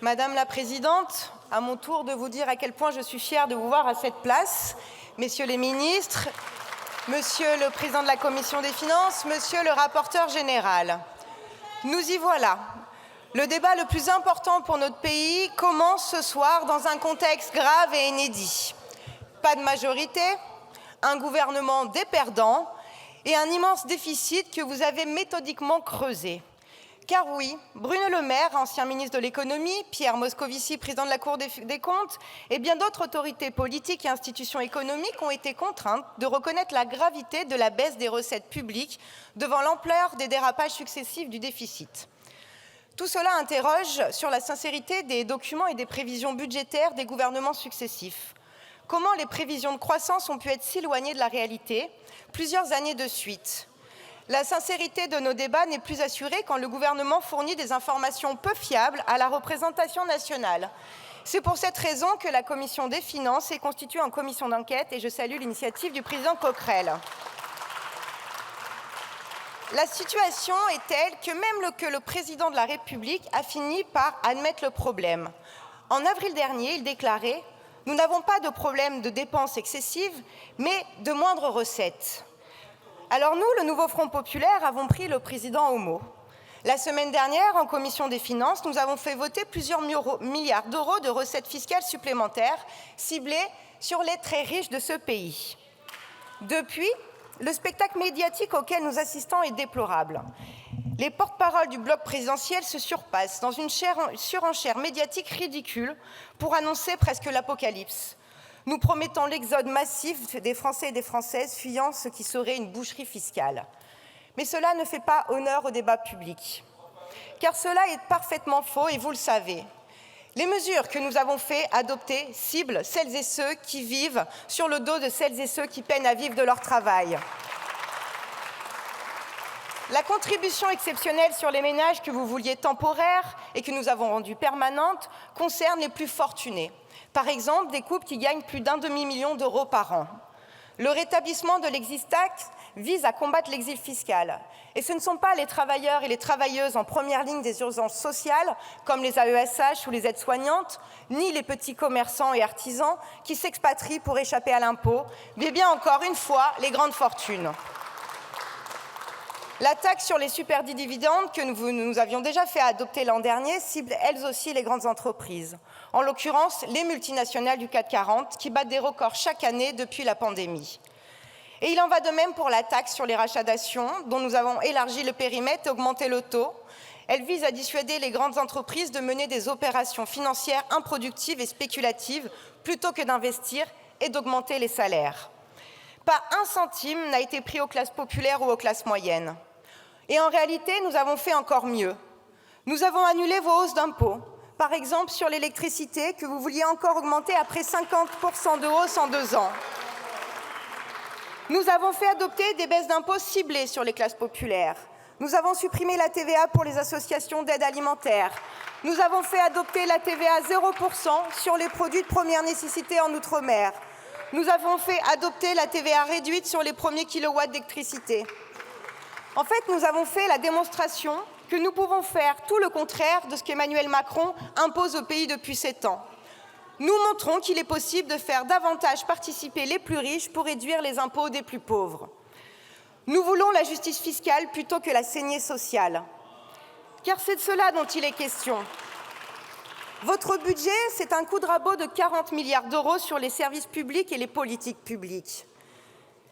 Madame la Présidente, à mon tour de vous dire à quel point je suis fière de vous voir à cette place. Messieurs les ministres, Monsieur le Président de la Commission des Finances, Monsieur le rapporteur général, nous y voilà. Le débat le plus important pour notre pays commence ce soir dans un contexte grave et inédit. Pas de majorité, un gouvernement des perdants et un immense déficit que vous avez méthodiquement creusé. Car oui, Bruno Le Maire, ancien ministre de l'économie, Pierre Moscovici, président de la Cour des comptes, et bien d'autres autorités politiques et institutions économiques ont été contraintes de reconnaître la gravité de la baisse des recettes publiques devant l'ampleur des dérapages successifs du déficit. Tout cela interroge sur la sincérité des documents et des prévisions budgétaires des gouvernements successifs. Comment les prévisions de croissance ont pu être si éloignées de la réalité plusieurs années de suite? La sincérité de nos débats n'est plus assurée quand le gouvernement fournit des informations peu fiables à la représentation nationale. C'est pour cette raison que la Commission des finances est constituée en commission d'enquête et je salue l'initiative du président Coquerel. La situation est telle que même le président de la République a fini par admettre le problème. En avril dernier, il déclarait « Nous n'avons pas de problème de dépenses excessives, mais de moindres recettes ». Alors nous, le nouveau Front populaire, avons pris le président au mot. La semaine dernière, en commission des finances, nous avons fait voter plusieurs milliards d'euros de recettes fiscales supplémentaires ciblées sur les très riches de ce pays. Depuis, le spectacle médiatique auquel nous assistons est déplorable. Les porte-paroles du bloc présidentiel se surpassent dans une surenchère médiatique ridicule pour annoncer presque l'apocalypse. Nous promettons l'exode massif des Français et des Françaises fuyant ce qui serait une boucherie fiscale. Mais cela ne fait pas honneur au débat public. Car cela est parfaitement faux et vous le savez. Les mesures que nous avons fait adopter ciblent celles et ceux qui vivent sur le dos de celles et ceux qui peinent à vivre de leur travail. La contribution exceptionnelle sur les ménages que vous vouliez temporaire et que nous avons rendue permanente concerne les plus fortunés. Par exemple, des couples qui gagnent plus d'1 demi-million d'euros par an. Le rétablissement de l'existax vise à combattre l'exil fiscal. Et ce ne sont pas les travailleurs et les travailleuses en première ligne des urgences sociales, comme les AESH ou les aides-soignantes, ni les petits commerçants et artisans qui s'expatrient pour échapper à l'impôt, mais bien encore une fois les grandes fortunes. La taxe sur les superdits dividendes que nous avions déjà fait adopter l'an dernier cible elles aussi les grandes entreprises, en l'occurrence les multinationales du CAC 40 qui battent des records chaque année depuis la pandémie. Et il en va de même pour la taxe sur les rachats d'actions dont nous avons élargi le périmètre et augmenté le taux. Elle vise à dissuader les grandes entreprises de mener des opérations financières improductives et spéculatives plutôt que d'investir et d'augmenter les salaires. Pas un centime n'a été pris aux classes populaires ou aux classes moyennes. Et en réalité, nous avons fait encore mieux. Nous avons annulé vos hausses d'impôts, par exemple sur l'électricité que vous vouliez encore augmenter après 50% de hausse en 2 ans. Nous avons fait adopter des baisses d'impôts ciblées sur les classes populaires. Nous avons supprimé la TVA pour les associations d'aide alimentaire. Nous avons fait adopter la TVA 0% sur les produits de première nécessité en Outre-mer. Nous avons fait adopter la TVA réduite sur les premiers kilowatts d'électricité. En fait, nous avons fait la démonstration que nous pouvons faire tout le contraire de ce qu'Emmanuel Macron impose au pays depuis 7 ans. Nous montrons qu'il est possible de faire davantage participer les plus riches pour réduire les impôts des plus pauvres. Nous voulons la justice fiscale plutôt que la saignée sociale. Car c'est de cela dont il est question. Votre budget, c'est un coup de rabot de 40 milliards d'euros sur les services publics et les politiques publiques.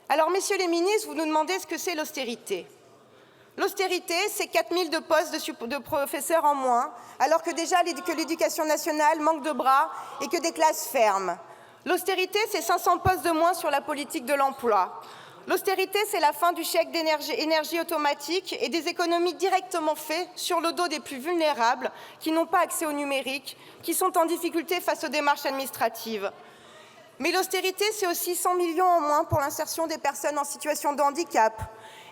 Alors, messieurs les ministres, vous nous demandez ce que c'est l'austérité. L'austérité, c'est 4 000 de postes de professeurs en moins, alors que déjà que l'éducation nationale manque de bras et que des classes ferment. L'austérité, c'est 500 postes de moins sur la politique de l'emploi. L'austérité, c'est la fin du chèque d'énergie automatique et des économies directement faites sur le dos des plus vulnérables qui n'ont pas accès au numérique, qui sont en difficulté face aux démarches administratives. Mais l'austérité, c'est aussi 100 millions en moins pour l'insertion des personnes en situation de handicap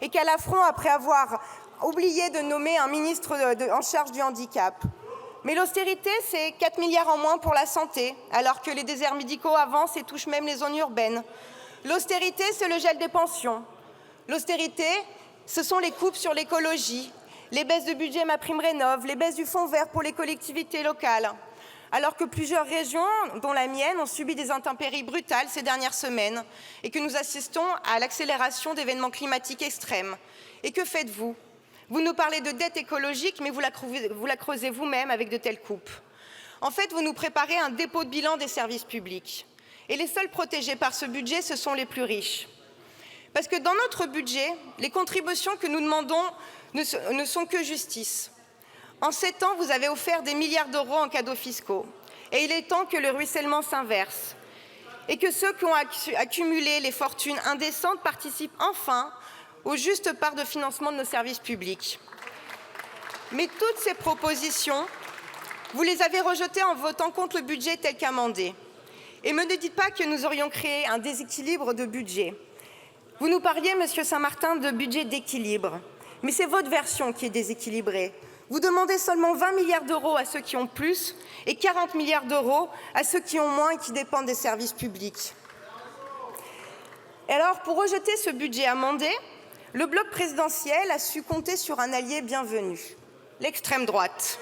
et qu'à l'affront après avoir oublié de nommer un ministre en charge du handicap. Mais l'austérité, c'est 4 milliards en moins pour la santé, alors que les déserts médicaux avancent et touchent même les zones urbaines. L'austérité, c'est le gel des pensions. L'austérité, ce sont les coupes sur l'écologie, les baisses de budget MaPrimeRénov', les baisses du fonds vert pour les collectivités locales. Alors que plusieurs régions, dont la mienne, ont subi des intempéries brutales ces dernières semaines et que nous assistons à l'accélération d'événements climatiques extrêmes. Et que faites-vous? Vous nous parlez de dette écologique, mais vous la creusez vous-même avec de telles coupes. En fait, vous nous préparez un dépôt de bilan des services publics. Et les seuls protégés par ce budget, ce sont les plus riches. Parce que dans notre budget, les contributions que nous demandons ne sont que justice. En 7 ans, vous avez offert des milliards d'euros en cadeaux fiscaux. Et il est temps que le ruissellement s'inverse. Et que ceux qui ont accumulé les fortunes indécentes participent enfin aux justes parts de financement de nos services publics. Mais toutes ces propositions, vous les avez rejetées en votant contre le budget tel qu'amendé. Et ne dites pas que nous aurions créé un déséquilibre de budget. Vous nous parliez, Monsieur Saint-Martin, de budget d'équilibre. Mais c'est votre version qui est déséquilibrée. Vous demandez seulement 20 milliards d'euros à ceux qui ont plus et 40 milliards d'euros à ceux qui ont moins et qui dépendent des services publics. Et alors, pour rejeter ce budget amendé, le bloc présidentiel a su compter sur un allié bienvenu, l'extrême droite.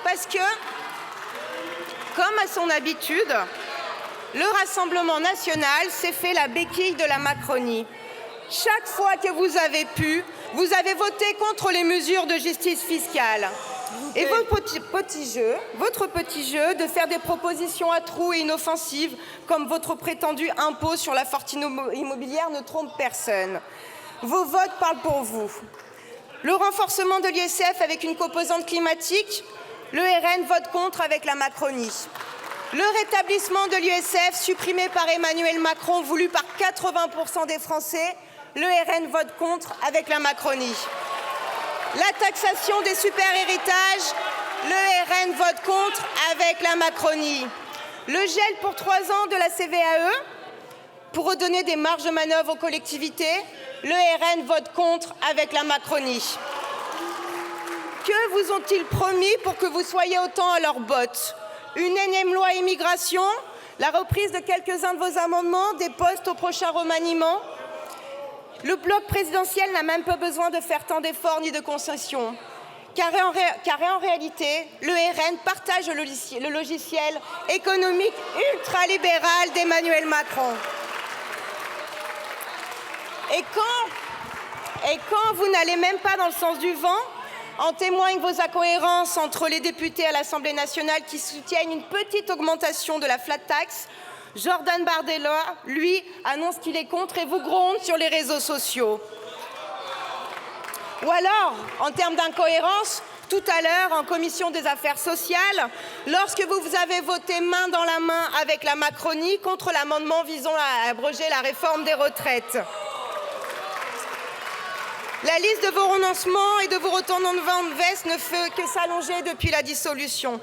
Parce que, comme à son habitude, le Rassemblement national s'est fait la béquille de la Macronie. Chaque fois que vous avez pu, vous avez voté contre les mesures de justice fiscale. Et votre petit jeu de faire des propositions à trous et inoffensives, comme votre prétendu impôt sur la fortune immobilière, ne trompe personne. Vos votes parlent pour vous. Le renforcement de l'ISF avec une composante climatique, le RN vote contre avec la Macronie. Le rétablissement de l'ISF supprimé par Emmanuel Macron, voulu par 80% des Français, le RN vote contre avec la Macronie. La taxation des super-héritages, le RN vote contre avec la Macronie. Le gel pour 3 ans de la CVAE, pour redonner des marges de manœuvre aux collectivités, le RN vote contre avec la Macronie. Que vous ont-ils promis pour que vous soyez autant à leurs bottes? Une énième loi immigration, la reprise de quelques-uns de vos amendements, des postes au prochain remaniement. Le bloc présidentiel n'a même pas besoin de faire tant d'efforts ni de concessions. Car en réalité, le RN partage le logiciel économique ultralibéral d'Emmanuel Macron. Et quand vous n'allez même pas dans le sens du vent, en témoignent vos incohérences entre les députés à l'Assemblée nationale qui soutiennent une petite augmentation de la flat tax. Jordan Bardella, lui, annonce qu'il est contre et vous gronde sur les réseaux sociaux. Ou alors, en termes d'incohérence, tout à l'heure, en commission des affaires sociales, lorsque vous avez voté main dans la main avec la Macronie contre l'amendement visant à abroger la réforme des retraites. La liste de vos renoncements et de vos retournements de veste ne fait que s'allonger depuis la dissolution.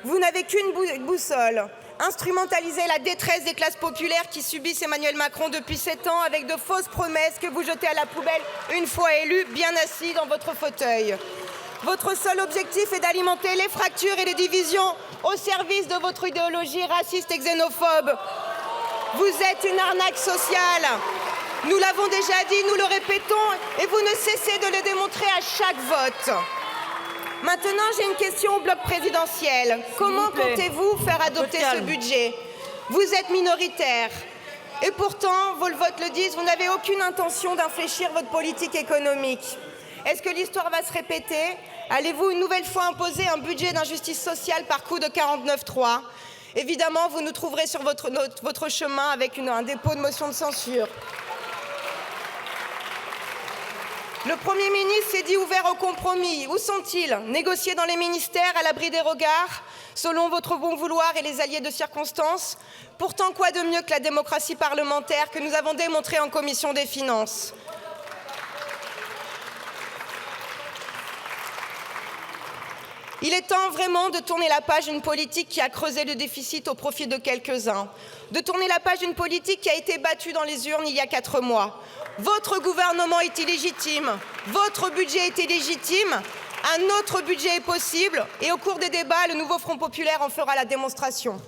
Vous n'avez qu'une boussole, instrumentaliser la détresse des classes populaires qui subissent Emmanuel Macron depuis 7 ans avec de fausses promesses que vous jetez à la poubelle une fois élu, bien assis dans votre fauteuil. Votre seul objectif est d'alimenter les fractures et les divisions au service de votre idéologie raciste et xénophobe. Vous êtes une arnaque sociale. Nous l'avons déjà dit, nous le répétons, et vous ne cessez de le démontrer à chaque vote. Maintenant, j'ai une question au bloc présidentiel. Comment comptez-vous faire adopter ce budget? Vous êtes minoritaire. Et pourtant, vos votes le disent, vous n'avez aucune intention d'infléchir votre politique économique. Est-ce que l'histoire va se répéter? Allez-vous une nouvelle fois imposer un budget d'injustice sociale par coup de 49.3? Évidemment, vous nous trouverez sur votre chemin avec un dépôt de motion de censure. Le Premier ministre s'est dit ouvert au compromis. Où sont-ils? Négociés dans les ministères, à l'abri des regards, selon votre bon vouloir et les alliés de circonstance. Pourtant, quoi de mieux que la démocratie parlementaire que nous avons démontrée en commission des finances? Il est temps vraiment de tourner la page d'une politique qui a creusé le déficit au profit de quelques-uns, de tourner la page d'une politique qui a été battue dans les urnes il y a 4 mois. Votre gouvernement est illégitime, votre budget est illégitime, un autre budget est possible et au cours des débats, le nouveau Front populaire en fera la démonstration.